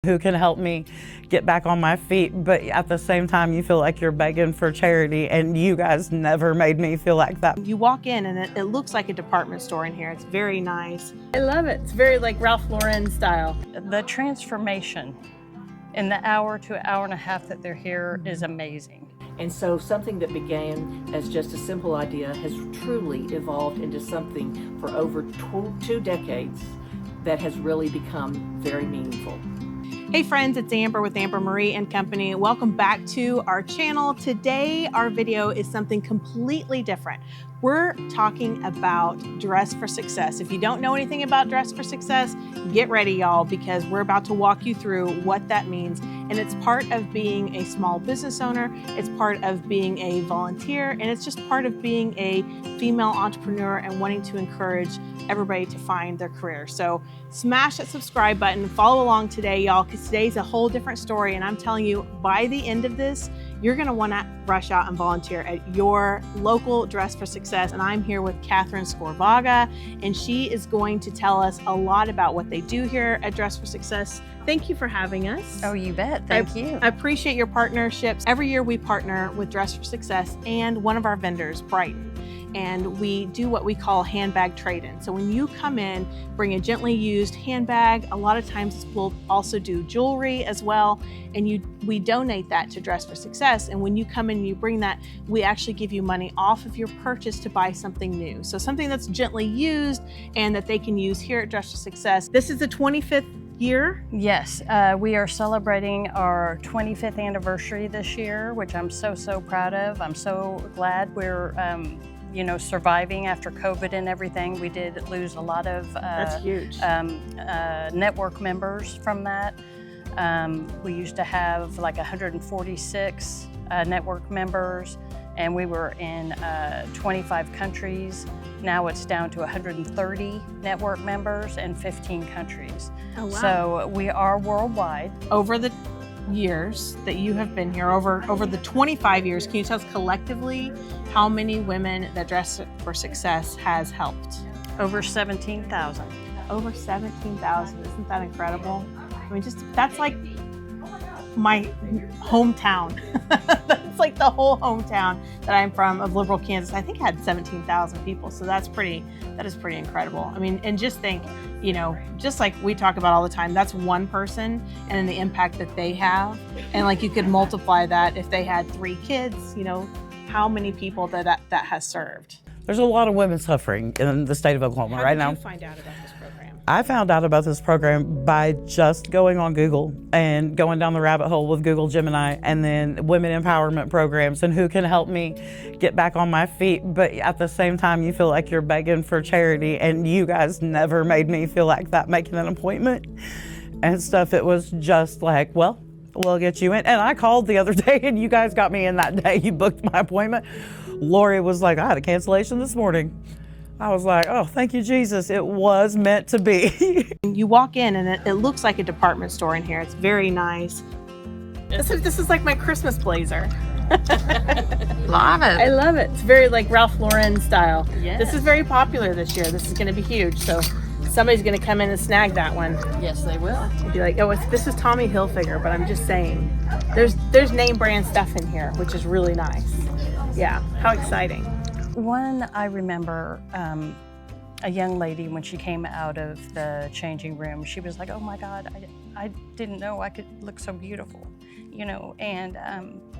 who can help me get back on my feet, but at the same time you feel like you're begging for charity, and you guys never made me feel like that. You walk in and it looks like a department store in here. It's very nice. I love it. It's very like Ralph Lauren style. The transformation in the hour to hour and a half that they're here is amazing. And so something that began as just a simple idea has truly evolved into something for over 2 decades that has really become very meaningful. Hey friends, it's Amber with Amber Marie and Company. Welcome back to our channel. Today, our video is something completely different. We're talking about Dress for Success. If you don't know anything about Dress for Success, get ready, y'all, because we're about to walk you through what that means. And it's part of being a small business owner, it's part of being a volunteer, and it's just part of being a female entrepreneur and wanting to encourage everybody to find their career. So smash that subscribe button, follow along today, y'all, because today's a whole different story. And I'm telling you, by the end of this, you're gonna wanna rush out and volunteer at your local Dress for Success. And I'm here with Catherine Scorvaga, and she is going to tell us a lot about what they do here at Dress for Success. Thank you for having us. Oh, you bet. Thank you. I appreciate your partnerships. Every year we partner with Dress for Success and one of our vendors, Brighton. And we do what we call handbag trade-in. So when you come in, bring a gently used handbag. A lot of times we'll also do jewelry as well. And we donate that to Dress for Success. And when you come in and you bring that, we actually give you money off of your purchase to buy something new. So something that's gently used and that they can use here at Dress for Success. This is the 25th year? Yes, we are celebrating our 25th anniversary this year, which I'm so proud of. I'm so glad we're surviving after COVID and everything. We did lose a lot of That's huge. Network members from that. We used to have like 146 network members, and we were in 25 countries. Now it's down to 130 network members in 15 countries. Oh, wow. So we are worldwide. Over the years that you have been here, over the 25 years, can you tell us collectively how many women that Dress for Success has helped? Over 17,000. Over 17,000. Isn't that incredible? I mean, that's like my hometown. That's like the whole hometown that I'm from of Liberal, Kansas. I think it had 17,000 people. So that is pretty incredible. I mean, and just think, just like we talk about all the time, that's one person and then the impact that they have. And like you could multiply that if they had 3 kids, how many people that has served. There's a lot of women suffering in the state of Oklahoma right now. How did you find out about this program? I found out about this program by just going on Google and going down the rabbit hole with Google Gemini, and then women empowerment programs and who can help me get back on my feet. But at the same time, you feel like you're begging for charity, and you guys never made me feel like that, making an appointment and stuff. It was just like, well, we'll get you in. And I called the other day and you guys got me in that day. You booked my appointment. Lori was like, I had a cancellation this morning. I was like, oh, thank you, Jesus. It was meant to be. You walk in and it looks like a department store in here. It's very nice. This is like my Christmas blazer. Love it. I love it. It's very like Ralph Lauren style. Yes. This is very popular this year. This is going to be huge. So somebody's going to come in and snag that one. Yes, they will. And be like, oh, this is Tommy Hilfiger, but I'm just saying, there's name brand stuff in here, which is really nice. Yeah, how exciting. One, I remember a young lady when she came out of the changing room, she was like, oh my God, I didn't know I could look so beautiful, and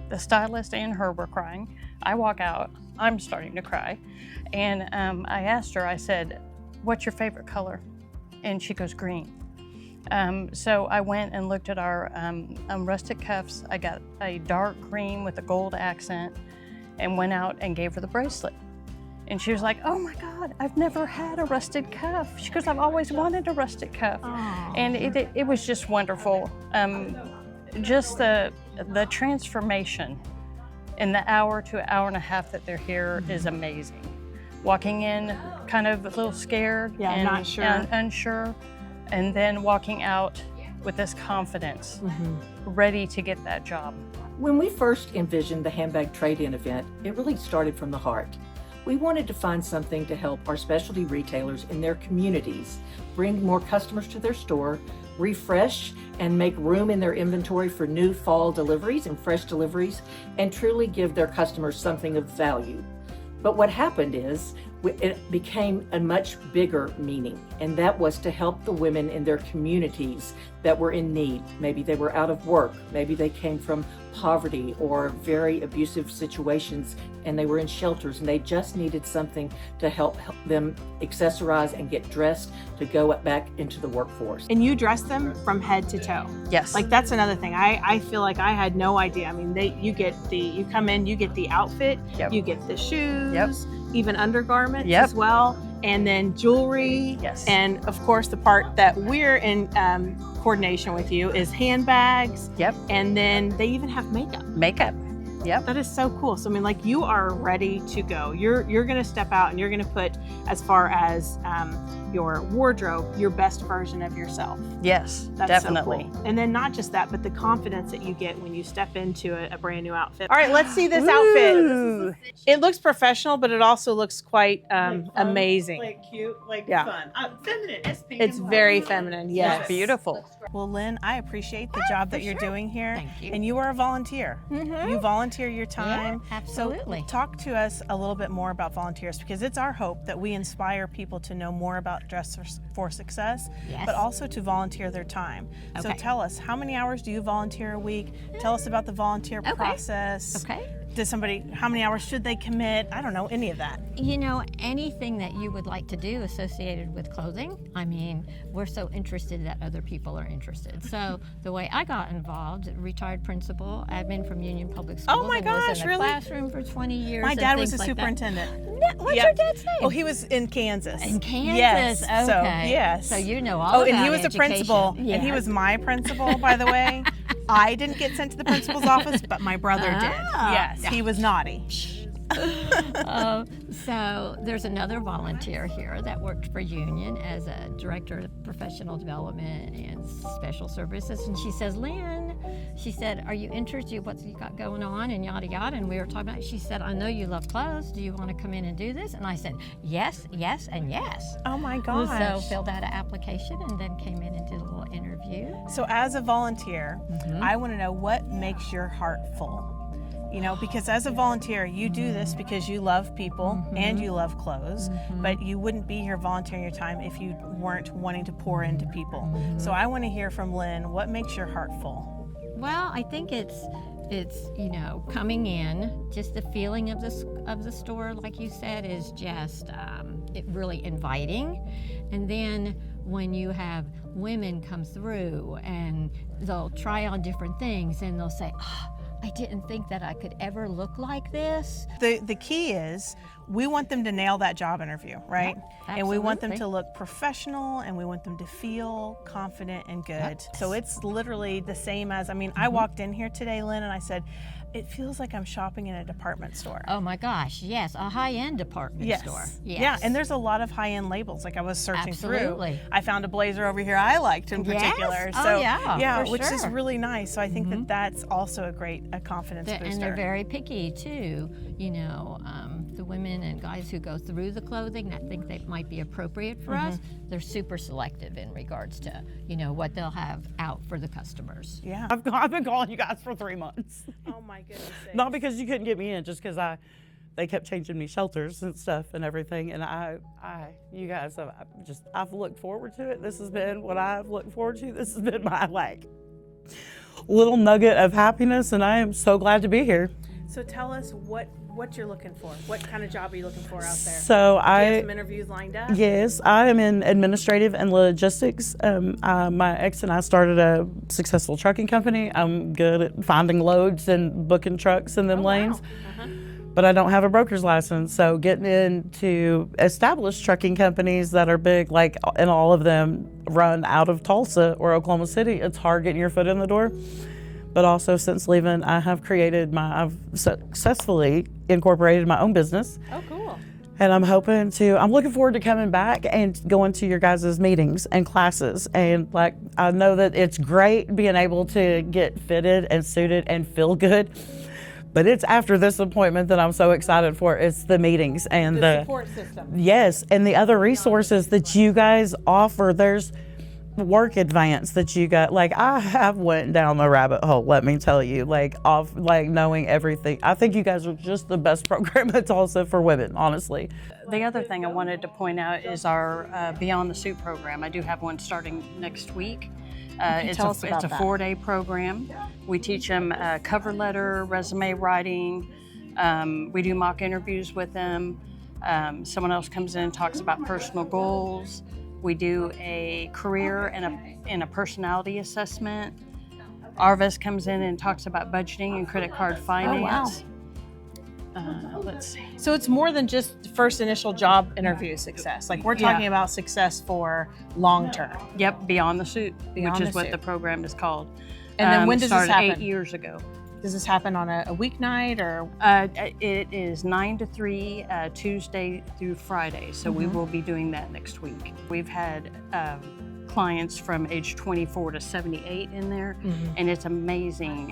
the stylist and her were crying. I walk out, I'm starting to cry. And I asked her, I said, what's your favorite color? And she goes, green. So I went and looked at our rustic cuffs. I got a dark green with a gold accent and went out and gave her the bracelet. And she was like, oh my God, I've never had a rusted cuff. She goes, I've always wanted a rusted cuff. Aww. And it was just wonderful. Just the transformation in the hour to hour and a half that they're here is amazing. Walking in kind of a little scared and not sure. And unsure, and then walking out with this confidence, ready to get that job. When we first envisioned the Handbag Trade-In Event, it really started from the heart. We wanted to find something to help our specialty retailers in their communities bring more customers to their store refresh and make room in their inventory for new fall deliveries and fresh deliveries, and truly give their customers something of value. But what happened is it became a much bigger meaning, and that was to help the women in their communities that were in need. Maybe they were out of work, maybe they came from poverty or very abusive situations, and they were in shelters, and they just needed something to help them accessorize and get dressed to go back into the workforce. And you dress them from head to toe. Yes. Like that's another thing. I feel like I had no idea. I mean, you come in, you get the outfit, Yep. you get the shoes, Yep. even undergarments Yep. as well, and then jewelry. Yes. And of course, the part that we're in coordination with you is handbags. Yep. And then they even have makeup. Makeup. Yep. That is so cool. So I mean, like you are ready to go. You're going to step out and you're going to put, as far as your wardrobe, your best version of yourself. Yes, That's definitely. So cool. And then not just that, but the confidence that you get when you step into a brand new outfit. All right, let's see this outfit. Ooh. It looks professional, but it also looks quite amazing. Like cute, like Yeah. fun. Feminine. It's pink It's and white. very feminine. Yes. It's beautiful. Well, Lynn, I appreciate the job that you're doing here. Thank you. And you are a volunteer. You volunteer your time. Yeah, absolutely. So talk to us a little bit more about volunteers, because it's our hope that we inspire people to know more about Dress for Success, Yes. but also to volunteer their time. So Okay. tell us, how many hours do you volunteer a week? Tell us about the volunteer Okay. process. Okay. How many hours should they commit? I don't know, any of that. You know, anything that you would like to do associated with clothing, I mean, we're so interested that other people are interested. So the way I got involved, retired principal, admin from Union Public Schools. Oh my and was gosh, in the really? classroom for 20 years. My and dad was a things like that. superintendent. What's Yep. your dad's name? Oh, he was in Kansas. In Kansas. Yes. Okay. So, yes. So you know all Oh, about and he was education. a principal, and he Yes. was my principal, by the way. I didn't get sent to the principal's office, but my brother did. Ah. Yes, he was naughty. So there's another volunteer here that worked for Union as a director of professional development and special services, and she says, Lynn, she said, are you interested? What's you got going on and yada yada? And we were talking about it. She said, I know you love clothes. Do you want to come in and do this? And I said, yes, yes, and yes. Oh my So gosh. filled out an application and then came in and did a little interview. So as a volunteer, Mm-hmm. I want to know what makes your heart full. You know, because as a volunteer, you do this because you love people Mm-hmm. and you love clothes, but you wouldn't be here volunteering your time if you weren't wanting to pour into people. Mm-hmm. So I want to hear from Lynn, what makes your heart full? Well, I think it's you know, coming in, just the feeling of the store, like you said, is just it really inviting. And then when you have women come through and they'll try on different things and they'll say, oh, I didn't think that I could ever look like this. The key is we want them to nail that job interview, right? Yeah, and we want them to absolutely. look professional, and we want them to feel confident and good. Yep. So it's literally the same as, I mean, I walked in here today, Lynn, and I said, it feels like I'm shopping in a department store. Oh my gosh, yes, a high-end department store. Yes. Yeah, and there's a lot of high-end labels. Like I was searching Absolutely. through. I found a blazer over here I liked in Yes? particular. Oh, So yeah, for which is sure. really nice. So I think that that's also a confidence booster. And they're very picky too. You know, the women and guys who go through the clothing that think they might be appropriate for us, they're super selective in regards to, you know, what they'll have out for the customers. Yeah. I've been calling you guys for 3 months. Oh my goodness. Not because you couldn't get me in, just because they kept changing me shelters and stuff and everything. And you guys, I've looked forward to it. This has been what I've looked forward to. This has been my little nugget of happiness, and I am so glad to be here. So tell us what you're looking for. What kind of job are you looking for out there? So Do you have some interviews lined up? Yes, I am in administrative and logistics. My ex and I started a successful trucking company. I'm good at finding loads and booking trucks in them lanes. But I don't have a broker's license, so getting into established trucking companies that are big, like, and all of them run out of Tulsa or Oklahoma City, it's hard getting your foot in the door. But also, since leaving, I've successfully incorporated my own business. Oh, cool. And I'm looking forward to coming back and going to your guys' meetings and classes. And like, I know that it's great being able to get fitted and suited and feel good. But it's after this appointment that I'm so excited for. It's the meetings and the support system. Yes, and the other resources that you guys offer. There's work advance that you got. Like, I have went down the rabbit hole, let me tell you, like knowing everything. I think you guys are just the best program at Tulsa for women, honestly. The other thing I wanted to point out is our Beyond the Suit program. I do have one starting next week. It's a 4-day program. We teach them cover letter, resume writing. We do mock interviews with them. Someone else comes in and talks about personal goals. We do a career and a personality assessment. Arvis comes in and talks about budgeting and credit card finance. Oh, wow. Let's see. So it's more than just first initial job interview success. Like, we're talking about success for long term. Yep, Beyond the Suit, Beyond which is the what Suit. the program is called. And then when does this started happen? 8 years ago. Does this happen on a weeknight or? It is 9 to 3, Tuesday through Friday. So we will be doing that next week. We've had clients from age 24 to 78 in there, and it's amazing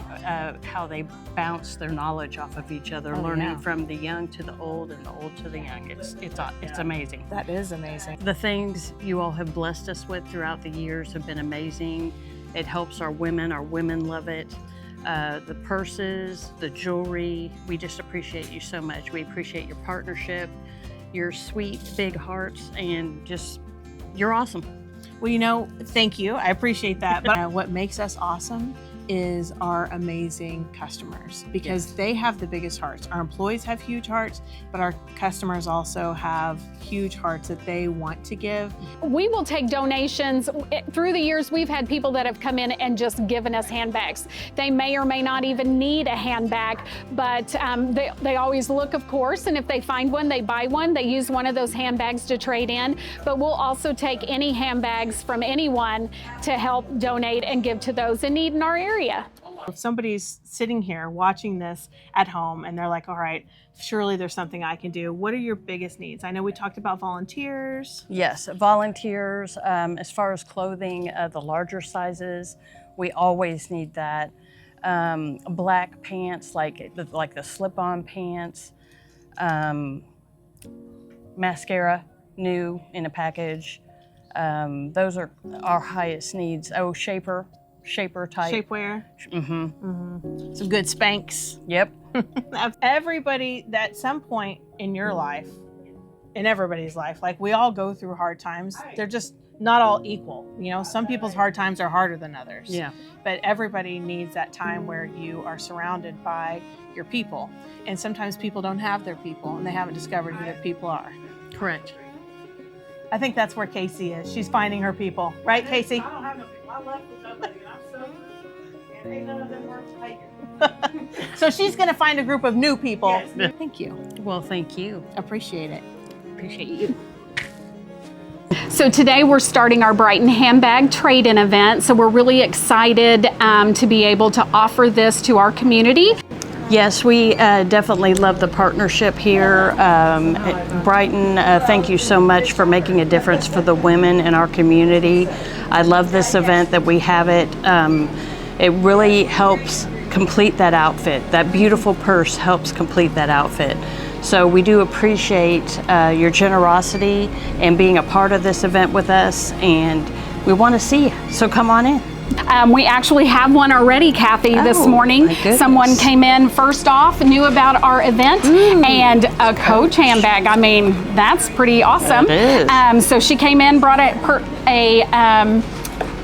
how they bounce their knowledge off of each other, learning from the young to the old and the old to the young. It's amazing. That is amazing. The things you all have blessed us with throughout the years have been amazing. It helps our women love it. The purses, the jewelry, we just appreciate you so much. We appreciate your partnership, your sweet, big hearts, and just, you're awesome. Well, you know, thank you. I appreciate that. But what makes us awesome is our amazing customers, because they have the biggest hearts. Our employees have huge hearts, but our customers also have huge hearts that they want to give. We will take donations. Through the years, we've had people that have come in and just given us handbags. They may or may not even need a handbag, but they always look, of course, and if they find one, they buy one. They use one of those handbags to trade in, but we'll also take any handbags from anyone to help donate and give to those in need in our area. If somebody's sitting here watching this at home and they're like, all right, surely there's something I can do. What are your biggest needs? I know we talked about volunteers. Yes, volunteers. As far as clothing, the larger sizes, we always need that. Black pants, like the slip-on pants. Mascara, new in a package. Those are our highest needs. Oh, shaper type. Shapewear. Some good Spanx. Yep. Everybody at some point in your life, in everybody's life, like, we all go through hard times. They're just not all equal. You know, some people's hard times are harder than others. Yeah. But everybody needs that time where you are surrounded by your people. And sometimes people don't have their people and they haven't discovered who their people are. Correct. I think that's where Kasey is. She's finding her people. Right, Kasey? I don't have no people. I left with somebody and I'm so good. And ain't none of them worth taking. So she's going to find a group of new people. Yes. Thank you. Well, thank you. Appreciate it. Appreciate you. So today we're starting our Brighton Handbag Trade-In Event. So we're really excited to be able to offer this to our community. Yes, we definitely love the partnership here. Brighton, thank you so much for making a difference for the women in our community. I love this event that we have it. It really helps complete that outfit. That beautiful purse helps complete that outfit. So we do appreciate your generosity and being a part of this event with us, and we want to see you. So come on in. We actually have one already, Kathy, this morning. My goodness. Someone came in first off, knew about our event, and a Coach handbag. I mean, that's pretty awesome. That is. So she came in, brought a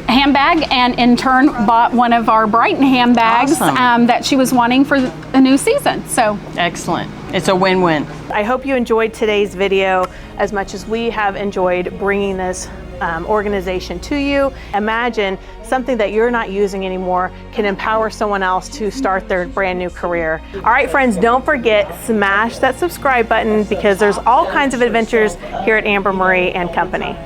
handbag, and in turn bought one of our Brighton handbags Awesome. that she was wanting for the new season. So Excellent. It's a win-win. I hope you enjoyed today's video as much as we have enjoyed bringing this organization to you. Imagine something that you're not using anymore can empower someone else to start their brand new career. All right, friends, don't forget, smash that subscribe button, because there's all kinds of adventures here at Amber Marie and Company.